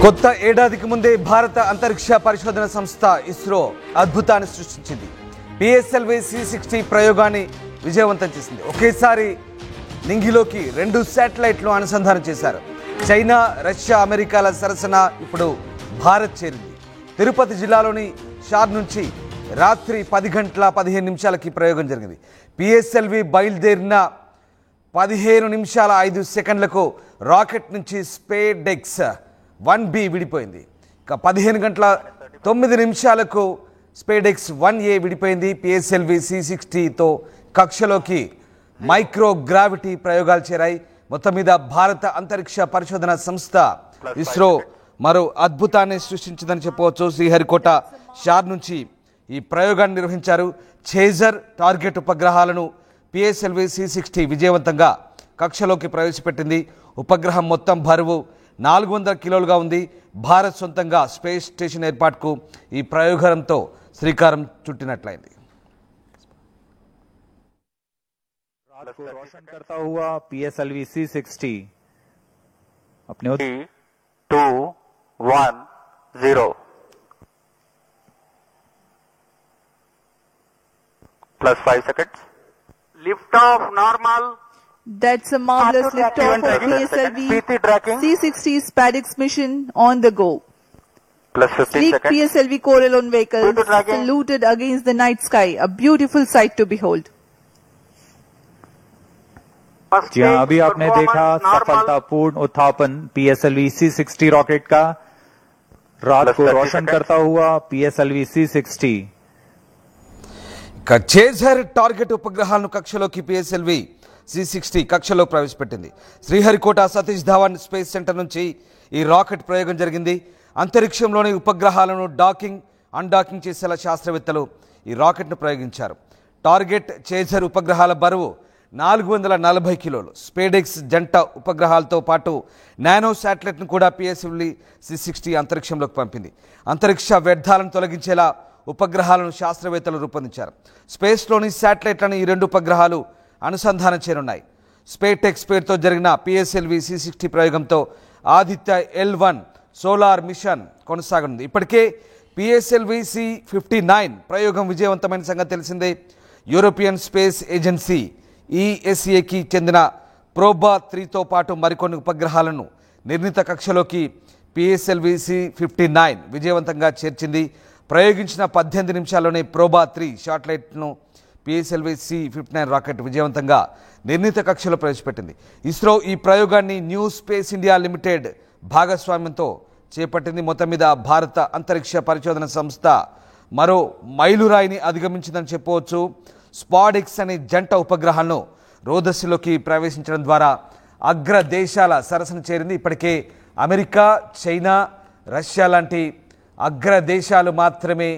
కొత్త ఏడాదికి ముందే భారత అంతరిక్ష పరిశోధన సంస్థ ఇస్రో అద్భుతాన్ని సృష్టించింది. పిఎస్ఎల్వి C60 ప్రయోగాన్ని విజయవంతం చేసింది. ఒకేసారి నింగిలోకి 2 శాటిలైట్లు అనుసంధానం చేశారు. చైనా, రష్యా, అమెరికాల సరసన ఇప్పుడు భారత్ చేరింది. తిరుపతి జిల్లాలోని షార్ నుంచి రాత్రి 10:15 ప్రయోగం జరిగింది. పిఎస్ఎల్వి బయలుదేరిన 15:05 రాకెట్ నుంచి స్పేడెక్స్ 1B విడిపోయింది. ఇక 15:09 స్పేడెక్స్ 1A విడిపోయింది. పిఎస్ఎల్వి C60తో కక్షలోకి మైక్రోగ్రావిటీ ప్రయోగాలు చేరాయి. మొత్తం మీద భారత అంతరిక్ష పరిశోధన సంస్థ ఇస్రో మరో అద్భుతాన్ని సృష్టించిందని చెప్పవచ్చు. శ్రీహరికోట షార్ నుంచి ఈ ప్రయోగాన్ని నిర్వహించారు. చేజర్ టార్గెట్ ఉపగ్రహాలను పిఎస్ఎల్వి C60 విజయవంతంగా కక్షలోకి ప్రవేశపెట్టింది. ఉపగ్రహం మొత్తం బరువు 400 కిలోలుగా ఉంది. భారత్ సొంతంగా స్పేస్ స్టేషన్ ఏర్పాటుకు ఈ ప్రయోగంతో శ్రీకారం చుట్టినట్లయింది. रात को रोशन करता हुआ PSLV C60 अपने 3, 2, 1, 0 plus 5 seconds. Lift off normal. That's a marvelous Auto liftoff tracking, of PSLV PT tracking. C60 SpaceX mission on the go. Plus 15 Sleek seconds. PSLV Corelon vehicles Auto tracking. saluted against the night sky, a beautiful sight to behold. First जी हाँ, stage अभी आपने देखा performance normal. सफलतापूर्ण उत्थापन PSLV C60 rocket का रात Plus को 30 रोशन seconds. करता हुआ PSLV C60 ఇక చేజర్ టార్గెట్ ఉపగ్రహాలను కక్షలోకి పిఎస్ఎల్వి C60 కక్షలో ప్రవేశపెట్టింది. శ్రీహరికోట సతీష్ ధావన్ స్పేస్ సెంటర్ నుంచి ఈ రాకెట్ ప్రయోగం జరిగింది. అంతరిక్షంలోని ఉపగ్రహాలను డాకింగ్, అన్డాకింగ్ చేసేలా శాస్త్రవేత్తలు ఈ రాకెట్ను ప్రయోగించారు. టార్గెట్ చేజర్ ఉపగ్రహాల బరువు 440 కిలోలు. స్పేడెక్స్ జంట ఉపగ్రహాలతో పాటు నానో శాటిలైట్ను కూడా పిఎస్ఎల్వి C60 అంతరిక్షంలోకి పంపింది. అంతరిక్ష వ్యర్థాలను తొలగించేలా ఉపగ్రహాలను శాస్త్రవేత్తలు రూపొందించారు. స్పేస్లోని శాటిలైట్లను ఈ 2 ఉపగ్రహాలు అనుసంధానం చేయనున్నాయి. స్పేటెక్స్ పేరుతో జరిగిన పిఎస్ఎల్వి C60 ప్రయోగంతో ఆదిత్య L1 సోలార్ మిషన్ కొనసాగనుంది. ఇప్పటికే పిఎస్ఎల్వి C59 ప్రయోగం విజయవంతమైన సంగతి తెలిసిందే. యూరోపియన్ స్పేస్ ఏజెన్సీ ESAకి చెందిన ప్రోబా 3తో పాటు మరికొన్ని ఉపగ్రహాలను నిర్ణీత కక్షలోకి పిఎస్ఎల్వి C59 విజయవంతంగా చేర్చింది. ప్రయోగించిన 18 నిమిషాల్లోనే ప్రోబా 3 శాటిలైట్ను పిఎస్ఎల్వి C59 రాకెట్ విజయవంతంగా నిర్ణీత కక్షలో ప్రవేశపెట్టింది. ఇస్రో ఈ ప్రయోగాన్ని న్యూ స్పేస్ ఇండియా లిమిటెడ్ భాగస్వామ్యంతో చేపట్టింది. మొత్తం మీద భారత అంతరిక్ష పరిశోధన సంస్థ మరో మైలురాయిని అధిగమించిందని చెప్పవచ్చు. స్పాడెక్స్ అనే జంట ఉపగ్రహాలను రోదస్సులోకి ప్రవేశించడం ద్వారా అగ్ర దేశాల సరసన చేరింది. ఇప్పటికే అమెరికా, చైనా, రష్యా లాంటి అగ్ర దేశాలు మాత్రమే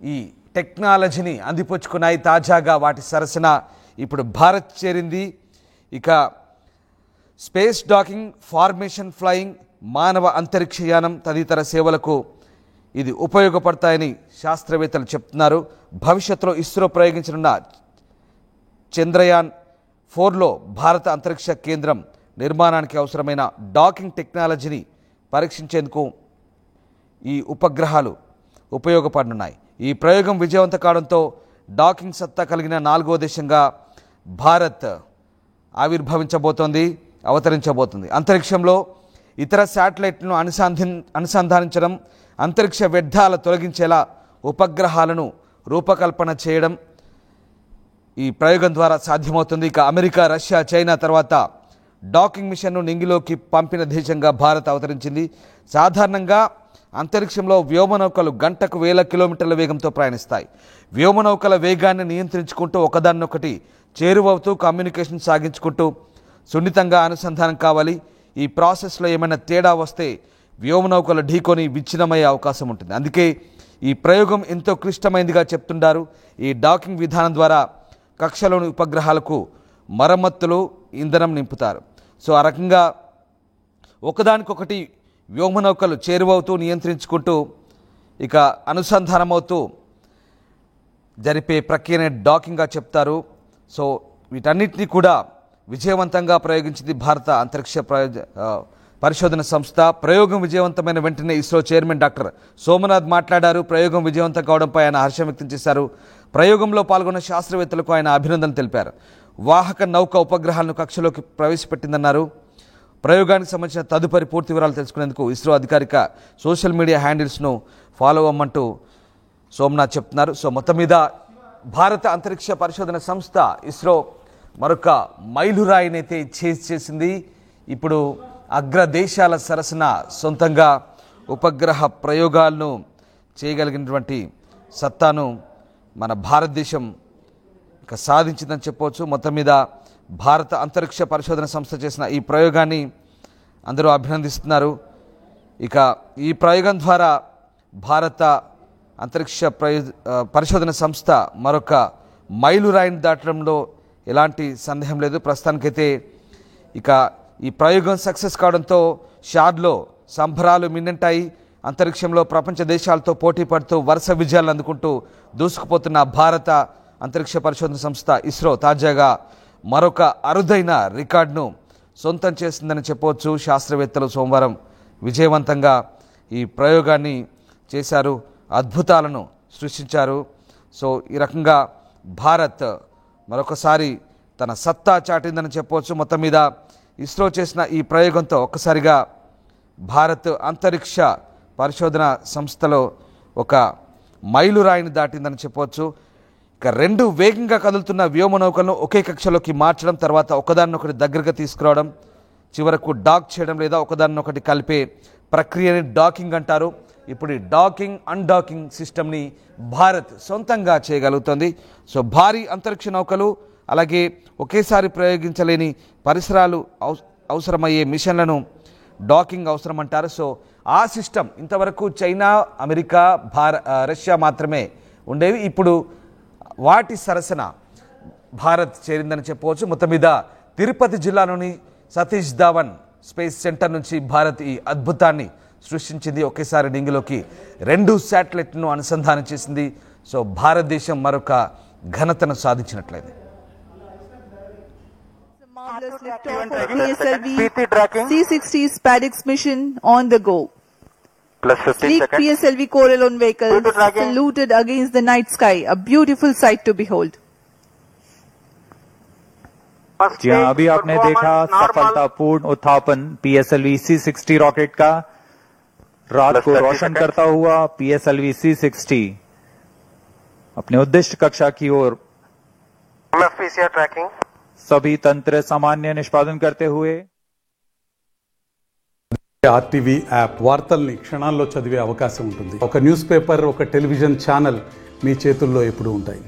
ఈ టెక్నాలజీని అందిపుచ్చుకున్నాయి. తాజాగా వాటి సరసన ఇప్పుడు భారత్ చేరింది. ఇక స్పేస్ డాకింగ్, ఫార్మేషన్ ఫ్లయింగ్, మానవ అంతరిక్షయానం తదితర సేవలకు ఇది ఉపయోగపడతాయని శాస్త్రవేత్తలు చెప్తున్నారు. భవిష్యత్తులో ఇస్రో ప్రయోగించనున్న చంద్రయాన్ 4లో భారత అంతరిక్ష కేంద్రం నిర్మాణానికి అవసరమైన డాకింగ్ టెక్నాలజీని పరీక్షించేందుకు ఈ ఉపగ్రహాలు ఉపయోగపడనున్నాయి. ఈ ప్రయోగం విజయవంతం కావడంతో డాకింగ్ సత్తా కలిగిన 4వ దేశంగా భారత్ అవతరించబోతుంది. అంతరిక్షంలో ఇతర శాటిలైట్లను అనుసంధానించడం, అంతరిక్ష వ్యర్థాల తొలగించేలా ఉపగ్రహాలను రూపకల్పన చేయడం ఈ ప్రయోగం ద్వారా సాధ్యమవుతుంది. ఇక అమెరికా, రష్యా, చైనా తర్వాత డాకింగ్ మిషన్ను నింగిలోకి పంపిన దేశంగా భారత్ అవతరించింది. సాధారణంగా అంతరిక్షంలో వ్యోమనౌకలు గంటకు 1000 కిలోమీటర్ల వేగంతో ప్రయాణిస్తాయి. వ్యోమనౌకల వేగాన్ని నియంత్రించుకుంటూ ఒకదాన్నొకటి చేరువవుతూ కమ్యూనికేషన్ సాగించుకుంటూ సున్నితంగా అనుసంధానం కావాలి. ఈ ప్రాసెస్లో ఏమైనా తేడా వస్తే వ్యోమనౌకలు ఢీకొని విచ్ఛిన్నమయ్యే అవకాశం ఉంటుంది. అందుకే ఈ ప్రయోగం ఎంతో క్లిష్టమైనదిగా చెప్తుంటారు. ఈ డాకింగ్ విధానం ద్వారా కక్షలోని ఉపగ్రహాలకు మరమ్మతులు, ఇంధనం నింపుతారు. సో ఆ రకంగా ఒకదానికొకటి వ్యోమనౌకలు చేరువవుతూ నియంత్రించుకుంటూ ఇక అనుసంధానమవుతూ జరిపే ప్రక్రియనే డాకింగ్గా చెప్తారు. సో వీటన్నిటినీ కూడా విజయవంతంగా ప్రయోగించింది భారత అంతరిక్ష పరిశోధన సంస్థ ప్రయోగం విజయవంతమైన వెంటనే ఇస్రో చైర్మన్ డాక్టర్ సోమనాథ్ మాట్లాడారు. ప్రయోగం విజయవంతం కావడంపై ఆయన హర్షం వ్యక్తం చేశారు. ప్రయోగంలో పాల్గొన్న శాస్త్రవేత్తలకు ఆయన అభినందనలు తెలిపారు. వాహక నౌక ఉపగ్రహాలను కక్షలోకి ప్రవేశపెట్టిందన్నారు. ప్రయోగానికి సంబంధించిన తదుపరి పూర్తి వివరాలు తెలుసుకునేందుకు ఇస్రో అధికారిక సోషల్ మీడియా హ్యాండిల్స్ను ఫాలో అవ్వమంటూ సోమనాథ్ చెప్తున్నారు. సో మొత్తం మీద భారత అంతరిక్ష పరిశోధన సంస్థ ఇస్రో మరొక మైలురాయినైతే చేసింది. ఇప్పుడు అగ్రదేశాల సరసన సొంతంగా ఉపగ్రహ ప్రయోగాలను చేయగలిగినటువంటి సత్తాను మన భారతదేశం ఇక సాధించిందని చెప్పవచ్చు. మొత్తం మీద భారత అంతరిక్ష పరిశోధన సంస్థ చేసిన ఈ ప్రయోగాన్ని అందరూ అభినందిస్తున్నారు. ఇక ఈ ప్రయోగం ద్వారా భారత అంతరిక్ష పరిశోధన సంస్థ మరొక మైలురాయిని దాటడంలో ఎలాంటి సందేహం లేదు. ప్రస్తుతానికైతే ఇక ఈ ప్రయోగం సక్సెస్ కావడంతో షార్లో సంబరాలు మిన్నంటాయి. అంతరిక్షంలో ప్రపంచ దేశాలతో పోటీ పడుతూ వరుస విజయాలు అందుకుంటూ దూసుకుపోతున్న భారత అంతరిక్ష పరిశోధన సంస్థ ఇస్రో తాజాగా మరొక అరుదైన రికార్డును సొంతం చేసిందని చెప్పవచ్చు. శాస్త్రవేత్తలు సోమవారం విజయవంతంగా ఈ ప్రయోగాన్ని చేశారు, అద్భుతాలను సృష్టించారు. సో ఈ రకంగా భారత్ మరొకసారి తన సత్తా చాటిందని చెప్పవచ్చు. మొత్తం మీద ఇస్రో చేసిన ఈ ప్రయోగంతో ఒక్కసారిగా భారత్ అంతరిక్ష పరిశోధన సంస్థలో ఒక మైలురాయిని దాటిందని చెప్పవచ్చు. ఇక రెండు వేగంగా కదులుతున్న వ్యోమనౌకలను ఒకే కక్షలోకి మార్చడం, తర్వాత ఒకదాన్నొకటి దగ్గరగా తీసుకురావడం, చివరకు డాక్ చేయడం లేదా ఒకదాన్నొకటి కలిపే ప్రక్రియని డాకింగ్ అంటారు. ఇప్పుడు ఈ డాకింగ్ అన్డాకింగ్ సిస్టమ్ని భారత్ సొంతంగా చేయగలుగుతుంది. సో భారీ అంతరిక్ష నౌకలు అలాగే ఒకేసారి ప్రయోగించలేని పరిసరాలు అవసరమయ్యే మిషన్లను డాకింగ్ అవసరం అంటారు. సో ఆ సిస్టమ్ ఇంతవరకు చైనా, అమెరికా, రష్యా మాత్రమే ఉండేవి. ఇప్పుడు వాటి సరసన భారత్ చేరిందని చెప్పవచ్చు. మొత్తం మీద తిరుపతి జిల్లాలోని సతీష్ ధావన్ స్పేస్ సెంటర్ నుంచి భారత్ ఈ అద్భుతాన్ని సృష్టించింది. ఒకేసారి డింగిలోకి 2 శాటిలైట్ను అనుసంధానం చేసింది. సో భారతదేశం మరొక ఘనతను సాధించినట్లయింది. Marvelous liftoff of PSLV C60 SpaceX mission on the go. Plus 15 Sleek seconds. PSLV Corelon vehicles saluted against the night sky, a beautiful sight to behold. First जी हाँ, stage अभी आपने देखा performance normal. सफलतापूर्ण उत्थापन PSLV C60 rocket का रात Plus को 30 रोशन seconds. करता हुआ PSLV C60 अपने उद्दिष्ट कक्षा की ओर MFPCR tracking. सभी तंत्र सामान्य निष्पादन करते हुए ఆర్టీవీ యాప్ వార్తల్ని క్షణాల్లో చదివే అవకాశం ఉంటుంది. ఒక న్యూస్ పేపర్, ఒక టెలివిజన్ ఛానల్ మీ చేతుల్లో ఎప్పుడూ ఉంటాయి.